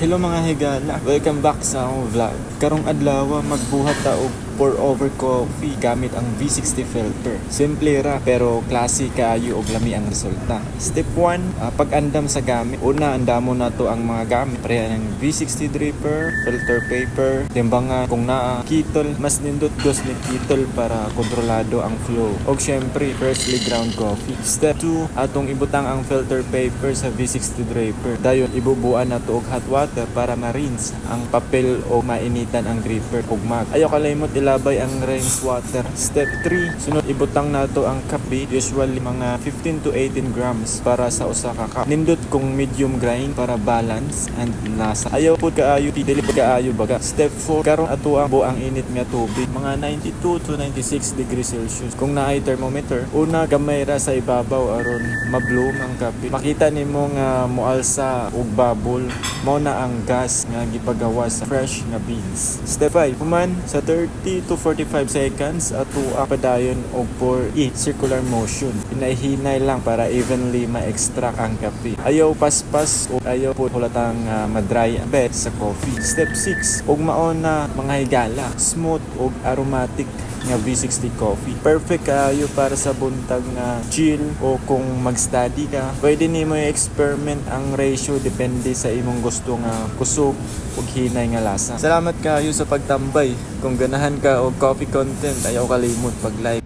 Hello mga higala, welcome back sa akong vlog. Karong adlaw magbuhat ta og pour over coffee gamit ang V60 filter. Simple ra pero klase kaayo og lami ang resulta. Step 1, pag-andam sa gamit. Una, andamo na to ang mga gamit. Pareha ng V60 dripper, filter paper, timbangan kung naa kettle, mas nindot dos ni kettle para kontrolado ang flow. Og syempre, freshly ground coffee. Step 2, atong ibutang ang filter paper sa V60 dripper. Dayon ibubuan na to og hot water para ma-rinse ang papel o mainitan ang dripper ug mag. Ayaw kalimot ilabay ang rinse water. Step 3, sunod ibutang nato ang kape, usually mga 15 to 18 grams para sa usa ka cup. Nindot kung medium grind para balance and lasa. Ayaw pud kaayo, dili pud kaayo baga. Step 4, karon ato ang buang init nga tubig, mga 92 to 96 degrees Celsius. Kung naay thermometer, una gamay ra sa ibabaw aron ma-bloom ang kape. Makita nimo nga moalsa og bubble, mao na ang gas nga gipagawa sa fresh nga beans. Step 5, human sa 30 to 45 seconds ato padayon og pour circular motion. Hinay-hinay lang para evenly ma-extract ang kape. Ayaw paspas o ayaw po hulatang madry ang bed sa coffee. Step 6, ug mao na mga higala, smooth ug aromatic nga V60 coffee. Perfect kayo para sa buntag nga chill o kung mag-study ka. Pwede nimo i-experiment ang ratio depende sa imong gusto nga kusog ug hinay nga lasa. Salamat kayo sa pagtambay. Kung ganahan ka og coffee content, ayaw kalimot pag-like.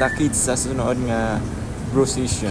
Takit sa sunod nga brew session.